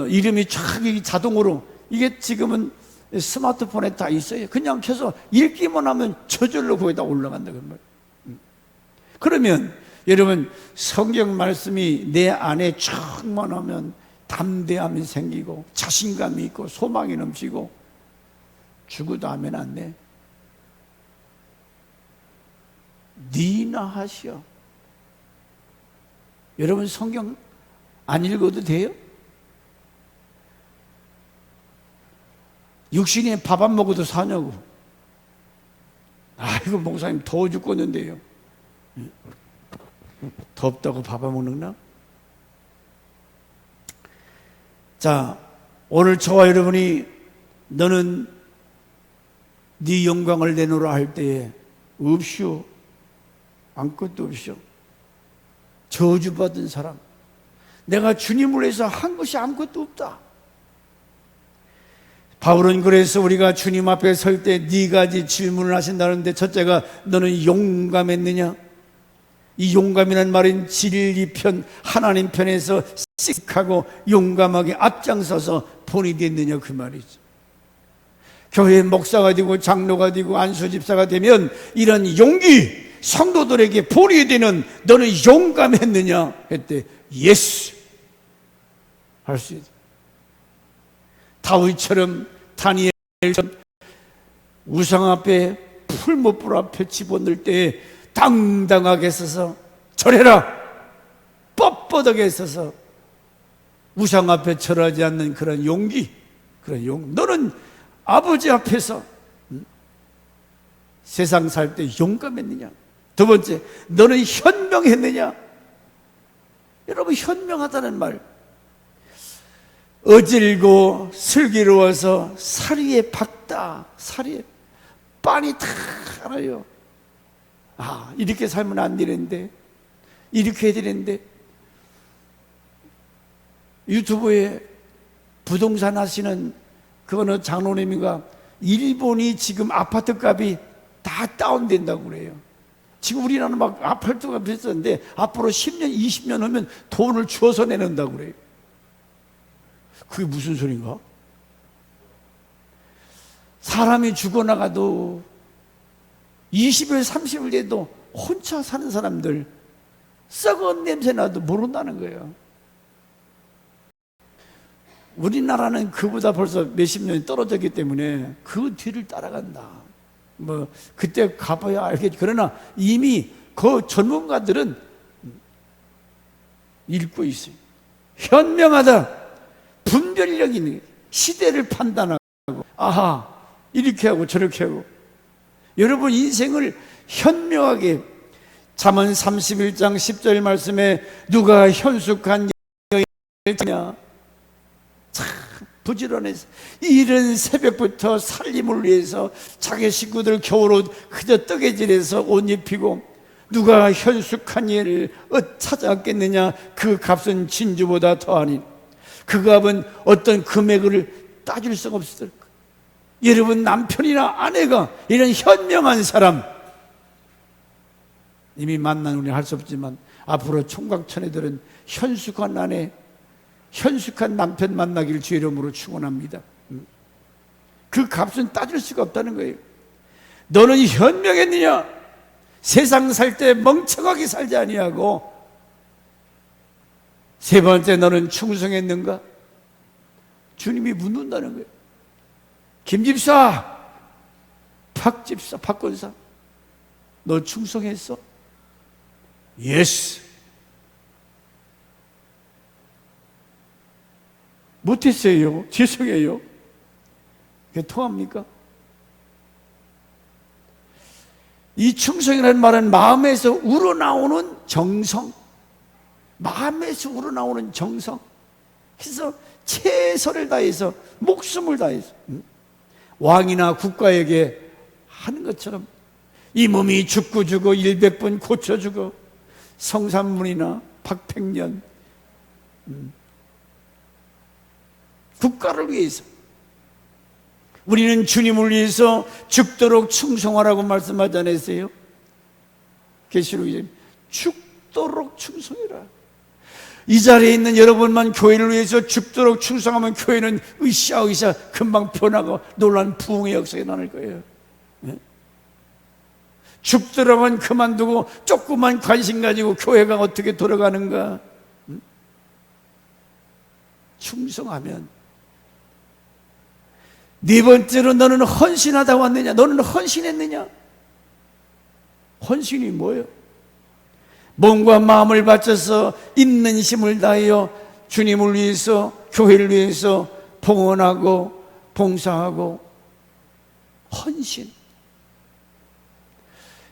이름이 쫙 자동으로 이게 지금은 스마트폰에 다 있어요. 그냥 켜서 읽기만 하면 저절로 거기다 올라간다 그 말이에요. 그러면 여러분 성경 말씀이 내 안에 충만하면 담대함이 생기고 자신감이 있고 소망이 넘치고 죽어도 아멘 안 돼. 니나 하시오. 여러분 성경 안 읽어도 돼요? 육신이 밥 안 먹어도 사냐고. 아이고 목사님 더워 죽겠는데요. 덥다고 밥 안 먹는구나? 자, 오늘 저와 여러분이 너는 네 영광을 내놓으라 할 때에 없시오. 아무것도 없시오. 저주받은 사람. 내가 주님을 위해서 한 것이 아무것도 없다. 바울은 그래서 우리가 주님 앞에 설 때 네 가지 질문을 하신다는데 첫째가 너는 용감했느냐? 이 용감이라는 말은 진리 편, 하나님 편에서 씩하고 용감하게 앞장서서 본이 됐느냐 그 말이죠. 교회 목사가 되고 장로가 되고 안수집사가 되면 이런 용기 성도들에게 본이 되는 너는 용감했느냐 했대. 예스 할 수 있다. 다윗처럼 다니엘처럼 우상 앞에 풀무불 앞에 집어넣을 때 당당하게 서서 절해라 뻣뻣하게 서서 우상 앞에 절하지 않는 그런 용기, 그런 너는 아버지 앞에서 세상 살 때 용감했느냐? 두 번째, 너는 현명했느냐? 여러분 현명하다는 말, 어질고 슬기로워서 사리에 박다, 사리에 빤히 다 알아요. 아, 이렇게 살면 안 되는데, 이렇게 해야 되는데. 유튜브에 부동산 하시는 그 어느 장로님이가 일본이 지금 아파트 값이 다 다운된다고 그래요. 지금 우리나라는 막 아파트가 비싼데 앞으로 10년, 20년 하면 돈을 주어서 내는다고 그래요. 그게 무슨 소린가? 사람이 죽어나가도 20일, 30일 돼도 혼자 사는 사람들 썩은 냄새 나도 모른다는 거예요. 우리나라는 그보다 벌써 몇십 년이 떨어졌기 때문에 그 뒤를 따라간다. 뭐 그때 가봐야 알겠지. 그러나 이미 그 전문가들은 읽고 있어요. 현명하다. 분별력이 있는 거예요. 시대를 판단하고 아하 이렇게 하고 저렇게 하고. 여러분 인생을 현명하게 잠언 31장 10절 말씀에 누가 현숙한 여인이냐 참 부지런해서 이른 새벽부터 살림을 위해서 자기 식구들 겨울옷 그저 뜨개질해서 옷 입히고 누가 현숙한 예를 찾아왔겠느냐. 그 값은 진주보다 더하니 그 값은 어떤 금액을 따질 수가 없을 거예요. 여러분 남편이나 아내가 이런 현명한 사람 이미 만난 우리는 할 수 없지만 앞으로 총각천애들은 현숙한 아내 현숙한 남편 만나기를 주의 이름으로 축원합니다. 그 값은 따질 수가 없다는 거예요. 너는 현명했느냐? 세상 살 때 멍청하게 살지 아니하고, 세 번째, 너는 충성했는가? 주님이 묻는다는 거예요. 김집사, 박집사, 박권사, 너 충성했어? 예스. 못했어요. 죄송해요. 그게 통합니까? 이 충성이라는 말은 마음에서 우러나오는 정성, 마음에서 우러나오는 정성. 그래서 최선을 다해서, 목숨을 다해서 왕이나 국가에게 하는 것처럼 이 몸이 죽고 죽어 100번 고쳐주고, 성산문이나 박팽년 국가를 위해서, 우리는 주님을 위해서 죽도록 충성하라고 말씀하지 않았어요? 계시록에 죽도록 충성해라. 이 자리에 있는 여러분만 교회를 위해서 죽도록 충성하면 교회는 으쌰으쌰 금방 변하고 놀라운 부흥의 역사가 일어날 거예요. 죽더라면 그만두고 조그만 관심 가지고 교회가 어떻게 돌아가는가. 충성하면. 네 번째로, 너는 헌신하다 왔느냐? 너는 헌신했느냐? 헌신이 뭐예요? 몸과 마음을 바쳐서 있는 힘을 다하여 주님을 위해서, 교회를 위해서 봉헌하고 봉사하고. 헌신.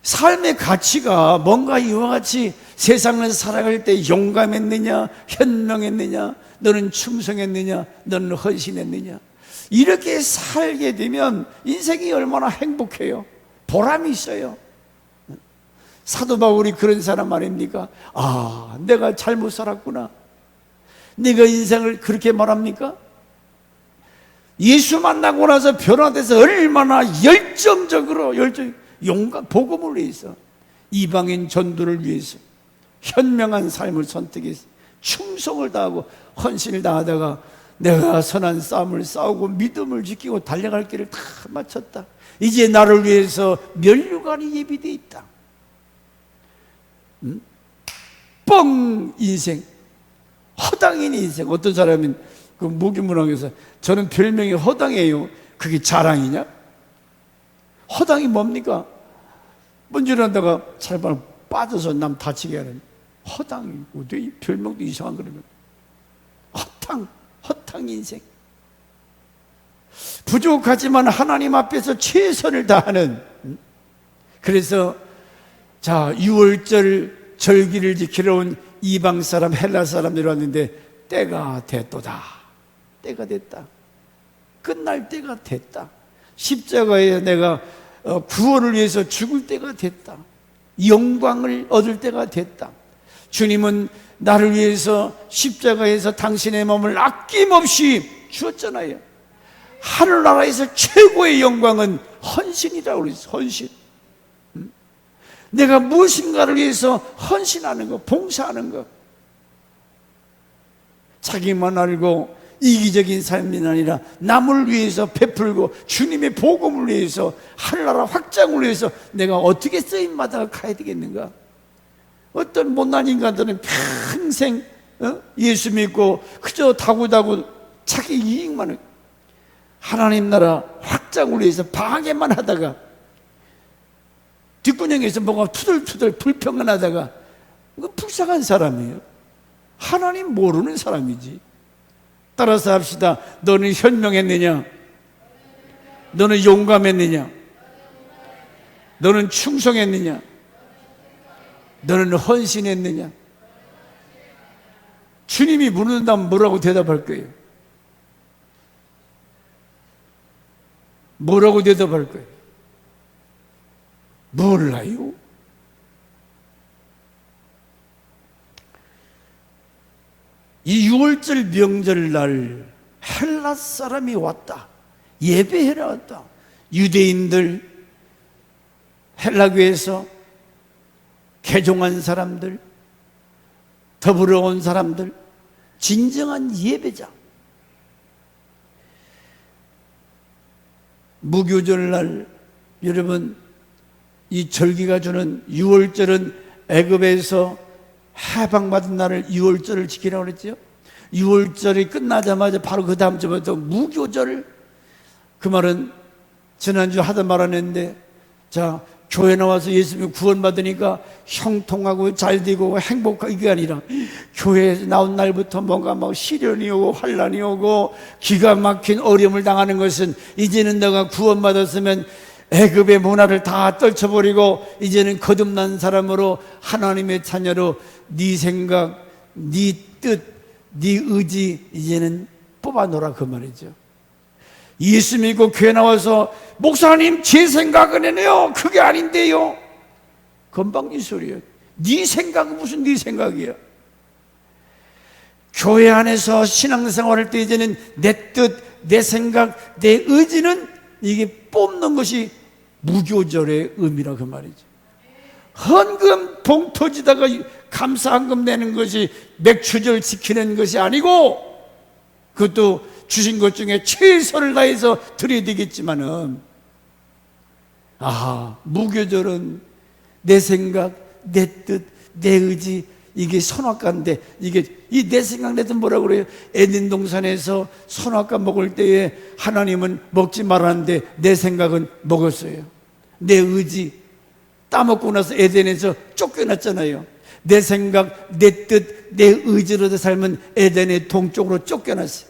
삶의 가치가 뭔가 이와 같이 세상을 살아갈 때 용감했느냐, 현명했느냐, 너는 충성했느냐, 너는 헌신했느냐, 이렇게 살게 되면 인생이 얼마나 행복해요. 보람이 있어요. 사도 바울이 그런 사람 아닙니까? 아, 내가 잘못 살았구나. 네가 인생을 그렇게 말합니까? 예수 만나고 나서 변화돼서 얼마나 열정적으로, 용감, 복음을 위해서, 이방인 전도를 위해서 현명한 삶을 선택해서 충성을 다하고 헌신을 다하다가 내가 선한 싸움을 싸우고 믿음을 지키고 달려갈 길을 다 마쳤다. 이제 나를 위해서 면류관이 예비되어 있다. 뻥 인생, 허당인 인생. 어떤 사람은 그 무기문학에서 저는 별명이 허당이에요. 그게 자랑이냐? 허당이 뭡니까? 문질러다가 잘발 빠져서 남 다치게 하는 허당이고, 내 별명도 이상한 그러면 허탕 인생. 부족하지만 하나님 앞에서 최선을 다하는. 그래서 자, 6월절 절기를 지키러 온 이방 사람, 헬라 사람들이 왔는데 때가 됐도다. 때가 됐다. 끝날 때가 됐다. 십자가에 내가 구원을 위해서 죽을 때가 됐다. 영광을 얻을 때가 됐다. 주님은 나를 위해서 십자가에서 당신의 몸을 아낌없이 주었잖아요. 하늘나라에서 최고의 영광은 헌신이라고 그랬어요. 헌신. 내가 무엇인가를 위해서 헌신하는 것, 봉사하는 것. 자기만 알고 이기적인 삶이 아니라 남을 위해서 베풀고 주님의 복음을 위해서, 하늘나라 확장을 위해서 내가 어떻게 쓰임마다 가야 되겠는가? 어떤 못난 인간들은 평생 예수 믿고 그저 다구다구 자기 이익만을, 하나님 나라 확장을 위해서 방해만 하다가 뒷구녕에서 뭔가 투덜투덜 불평하다가 불쌍한 사람이에요. 하나님 모르는 사람이지. 따라서 합시다. 너는 현명했느냐? 너는 용감했느냐? 너는 충성했느냐? 너는 헌신했느냐? 주님이 묻는다면 뭐라고 대답할 거예요? 뭐라고 대답할 거예요? 몰라요. 이 6월절 명절날 헬라 사람이 왔다. 예배해라 왔다. 유대인들, 헬라교에서 개종한 사람들, 더불어 온 사람들, 진정한 예배자. 무교절날 여러분 이 절기가 주는 유월절은 애굽에서 해방받은 날을 유월절을 지키라고 그랬죠. 유월절이 끝나자마자 바로 그 다음 주부터 무교절. 그 말은 지난주 하던 말 안 했는데, 자, 교회 나와서 예수님 구원받으니까 형통하고 잘되고 행복하고, 이게 아니라 교회에서 나온 날부터 뭔가 막 시련이 오고 환란이 오고 기가 막힌 어려움을 당하는 것은, 이제는 내가 구원받았으면 애굽의 문화를 다 떨쳐버리고 이제는 거듭난 사람으로 하나님의 자녀로 네 생각, 네 뜻, 네 의지 이제는 뽑아놓으라, 그 말이죠. 예수 믿고 교회 나와서 목사님 제 생각은 해요, 그게 아닌데요. 건방진 소리예요. 네 생각은 무슨 네 생각이야. 교회 안에서 신앙생활할 때 이제는 내 뜻, 내 생각, 내 의지는 이게 뽑는 것이 무교절의 의미라, 그 말이죠. 헌금 봉 터지다가 감사헌금 내는 것이 맥추절 지키는 것이 아니고, 그것도 주신 것 중에 최선을 다해서 드려야 되겠지만은, 무교절은 내 생각, 내 뜻, 내 의지, 이게 선악과인데, 이게 이 내 생각, 내 뜻 뭐라고 그래요? 에덴 동산에서 선악과 먹을 때에 하나님은 먹지 말았는데 내 생각은 먹었어요. 내 의지 따먹고 나서 에덴에서 쫓겨났잖아요. 내 생각, 내 뜻, 내 의지로 삶은 에덴의 동쪽으로 쫓겨났어요.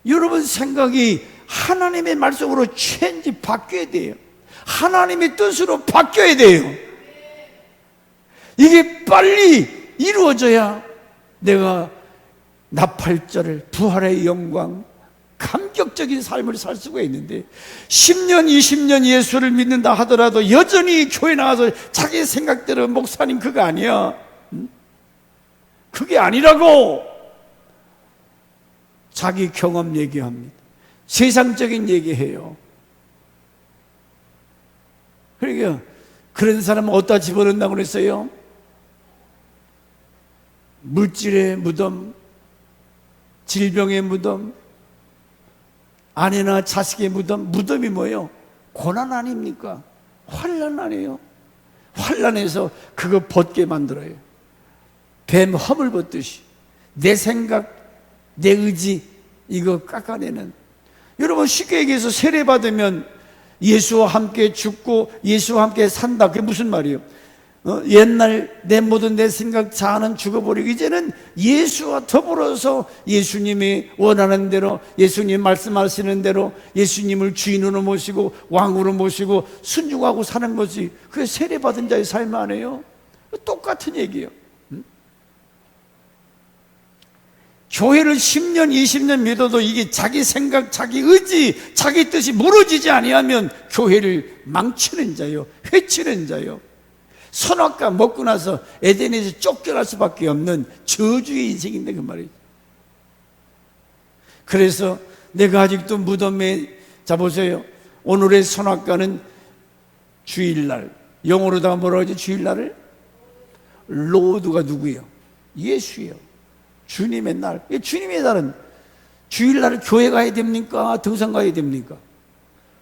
여러분 생각이 하나님의 말씀으로 체인지 바뀌어야 돼요. 하나님의 뜻으로 바뀌어야 돼요. 이게 빨리 이루어져야 내가 나팔절을, 부활의 영광, 감격적인 삶을 살 수가 있는데, 10년, 20년 예수를 믿는다 하더라도 여전히 교회 나와서 자기 생각대로 목사님 그거 아니야, 그게 아니라고 자기 경험 얘기합니다. 세상적인 얘기해요. 그러니까 그런 사람은 어디다 집어넣는다고 그랬어요? 물질의 무덤, 질병의 무덤, 아내나 자식의 무덤. 무덤이 뭐예요? 고난 아닙니까? 환난 아니에요? 환난에서 그거 벗게 만들어요. 뱀 허물 벗듯이 내 생각, 내 의지 이거 깎아내는. 여러분 쉽게 얘기해서 세례받으면 예수와 함께 죽고 예수와 함께 산다, 그게 무슨 말이에요? 옛날 내 모든 내 생각 자아는 죽어버리고 이제는 예수와 더불어서 예수님이 원하는 대로, 예수님 말씀하시는 대로 예수님을 주인으로 모시고 왕으로 모시고 순종하고 사는 것이 그게 세례받은 자의 삶 아니에요? 똑같은 얘기예요. 교회를 10년, 20년 믿어도 이게 자기 생각, 자기 의지, 자기 뜻이 무너지지 아니하면 교회를 망치는 자요, 해치는 자요, 선악과 먹고 나서 에덴에서 쫓겨날 수밖에 없는 저주의 인생인데 그 말이죠. 그래서 내가 아직도 무덤에, 자 보세요, 오늘의 선악과는 주일날, 영어로다가 뭐라고 하지? 주일날을? 로드가 누구예요? 예수예요. 주님의 날. 주님의 날은 주일날 교회 가야 됩니까? 등산 가야 됩니까?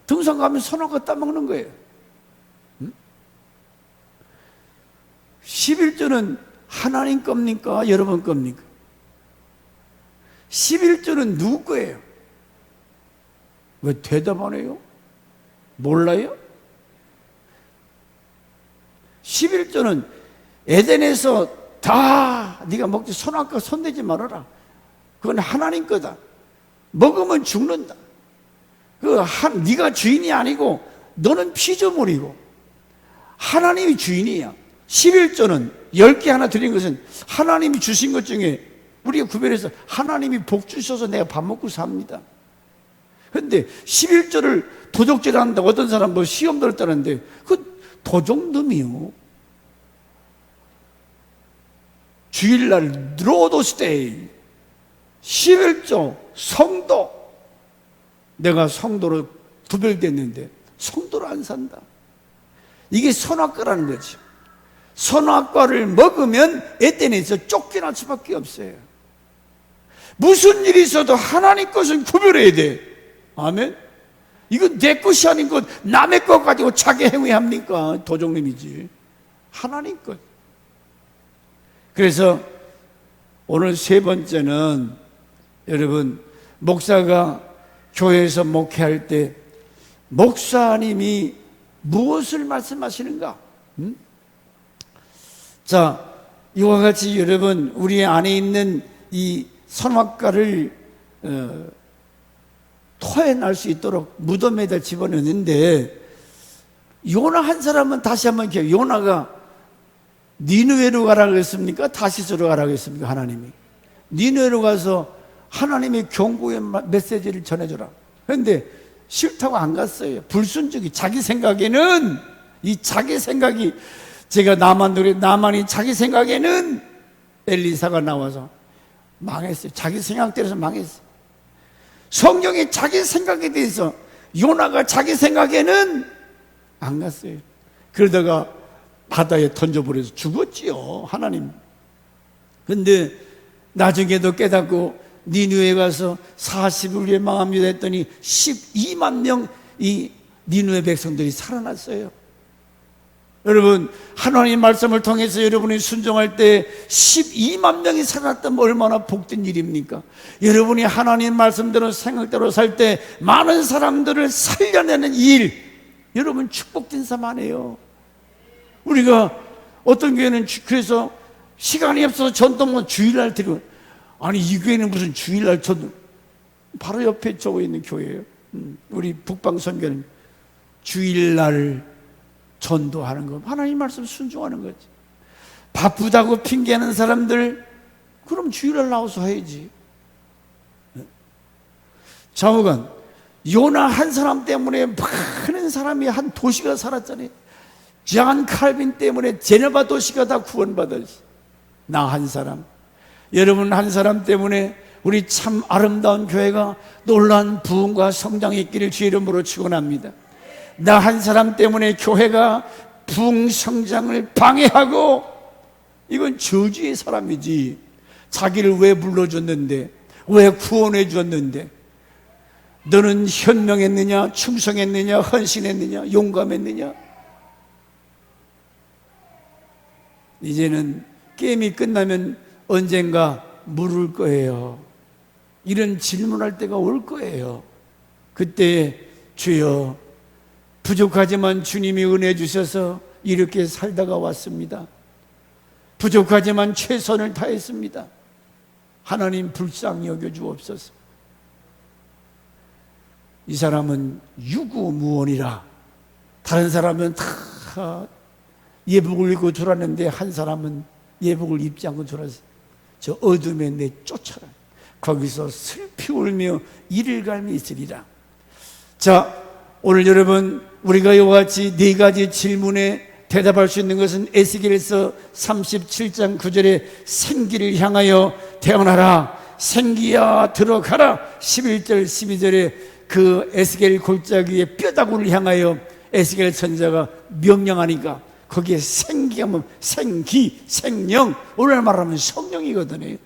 등산 가면 선악과 따먹는 거예요. 11조는 하나님 겁니까? 여러분 겁니까? 11조는 누구 거예요? 왜 대답 안 해요? 몰라요? 11조는 에덴에서 다 네가 먹지, 선악과 손대지 말아라. 그건 하나님 거다. 먹으면 죽는다. 네가 주인이 아니고 너는 피조물이고 하나님이 주인이야. 11조는 10개 하나 드린 것은 하나님이 주신 것 중에 우리가 구별해서 하나님이 복 주셔서 내가 밥 먹고 삽니다. 그런데 11조를 도적질 한다고 어떤 사람 뭐 시험 들었다는데 그 도적놈이요. 주일날 로도스데이 11조 성도, 내가 성도로 구별됐는데 성도로 안 산다. 이게 선악과라는 거죠. 선악과를 먹으면 에덴에서 쫓겨날 수밖에 없어요. 무슨 일이 있어도 하나님 것은 구별해야 돼. 아멘. 이건 내 것이 아닌 것, 남의 것 가지고 자기 행위합니까? 도적님이지. 하나님 것. 그래서 오늘 세 번째는 여러분, 목사가 교회에서 목회할 때 목사님이 무엇을 말씀하시는가? 자, 이와 같이 여러분, 우리 안에 있는 이 선악과를 토해낼 수 있도록 무덤에다 집어넣는데, 요나 한 사람은 다시 한번 기억, 요나가 니느웨로 가라고 했습니까? 다시스로 가라고 했습니까? 하나님이 니느웨로 가서 하나님의 경고의 메시지를 전해줘라. 그런데 싫다고 안 갔어요. 불순종이. 자기 생각에는, 이 자기 생각이, 제가 나만이 자기 생각에는 엘리사가 나와서 망했어요. 자기 생각대로서 망했어요. 성경이 자기 생각에 대해서, 요나가 자기 생각에는 안 갔어요. 그러다가 바다에 던져버려서 죽었지요, 하나님. 근데 나중에도 깨닫고 니누에 가서 40일 후에 망합니다 했더니 12만 명 이 니누의 백성들이 살아났어요. 여러분, 하나님의 말씀을 통해서 여러분이 순종할 때 12만 명이 살아났다면 얼마나 복된 일입니까? 여러분이 하나님의 말씀대로 생각대로 살 때 많은 사람들을 살려내는 일, 여러분 축복된 삶 아니에요. 우리가 어떤 교회는 그래서 시간이 없어서 전도만 주일날 드리고, 아니 이 교회는 무슨 주일날 전도, 바로 옆에 저거 있는 교회예요. 우리 북방선교는 주일날 전도하는 거, 하나님 말씀 순종하는 거지. 바쁘다고 핑계하는 사람들, 그럼 주일날 나와서 해야지. 좌우간 요나 한 사람 때문에 많은 사람이, 한 도시가 살았잖아요. 존 칼빈 때문에 제네바 도시가 다 구원받았어요. 나 한 사람, 여러분 한 사람 때문에 우리 참 아름다운 교회가 놀라운 부흥과 성장이 있기를 주의 이름으로 축원합니다. 나 한 사람 때문에 교회가 부흥 성장을 방해하고, 이건 저주의 사람이지. 자기를 왜 불러줬는데, 왜 구원해 줬는데, 너는 현명했느냐, 충성했느냐, 헌신했느냐, 용감했느냐? 이제는 게임이 끝나면 언젠가 물을 거예요. 이런 질문할 때가 올 거예요. 그때 주여, 부족하지만 주님이 은혜 주셔서 이렇게 살다가 왔습니다. 부족하지만 최선을 다했습니다. 하나님 불쌍히 여겨 주옵소서. 이 사람은 유구무원이라, 다른 사람은 다 예복을 입고 돌았는데 한 사람은 예복을 입지 않고 돌았어요. 저 어둠에 내쫓아라. 거기서 슬피 울며 이를 갈미 있으리라. 자, 오늘 여러분, 우리가 이와 같이 네 가지 질문에 대답할 수 있는 것은 에스겔서 37장 9절에 생기를 향하여 태어나라, 생기야 들어가라. 11절 12절에 그 에스겔 골짜기의 뼈다구를 향하여 에스겔 선지자가 명령하니까 거기에 생기가 뭐 생기, 생명, 오늘 말하면 성령이거든요.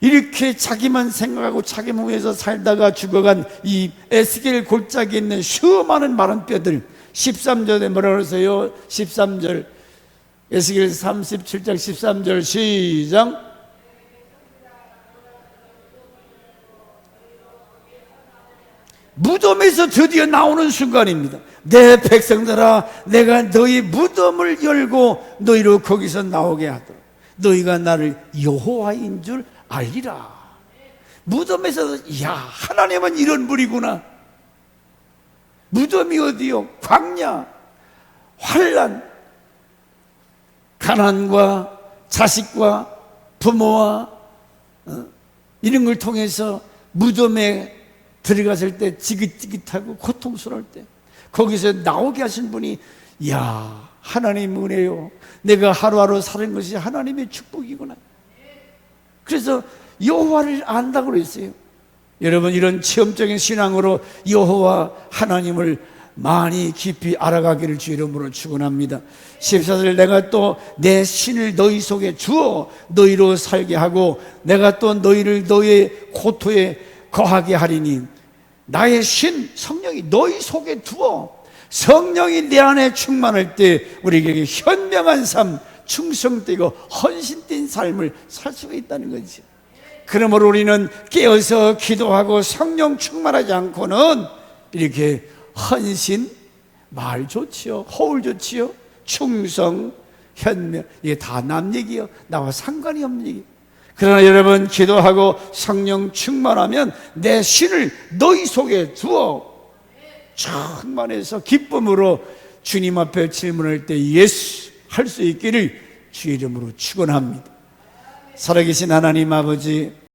이렇게 자기만 생각하고 자기 몸에서 살다가 죽어간 이 에스겔 골짜기에 있는 수많은 마른 뼈들, 13절에 뭐라 그러세요? 13절, 에스겔 37장 13절 시작. 무덤에서 드디어 나오는 순간입니다. 내 백성들아, 내가 너희 무덤을 열고 너희로 거기서 나오게 하도록 너희가 나를 여호와인 줄 알리라. 무덤에서, 야, 하나님은 이런 분이구나. 무덤이 어디요? 광야, 환난, 가난과 자식과 부모와 이런 걸 통해서 무덤에 들어갔을 때 지긋지긋하고 고통스러울 때 거기서 나오게 하신 분이, 야, 하나님 은혜요, 내가 하루하루 사는 것이 하나님의 축복이구나. 그래서 여호와를 안다고 그랬어요. 여러분, 이런 체험적인 신앙으로 여호와 하나님을 많이 깊이 알아가기를 주 이름으로 축원합니다. 14절, 내가 또 내 신을 너희 속에 주어 너희로 살게 하고 내가 또 너희를 너희의 고토에 거하게 하리니 나의 신 성령이 너희 속에 두어 성령이 내 안에 충만할 때 우리에게 현명한 삶, 충성되고 헌신된 삶을 살 수가 있다는 거지. 그러므로 우리는 깨어서 기도하고 성령 충만하지 않고는 이렇게 헌신, 말 좋지요, 호울 좋지요, 충성, 현명, 이게 다 남 얘기요. 나와 상관이 없는 얘기. 그러나 여러분, 기도하고 성령 충만하면 내 신을 너희 속에 두어 충만해서 기쁨으로 주님 앞에 질문할 때 예수 할 수 있기를 주의 이름으로 축원합니다. 살아계신 하나님 아버지,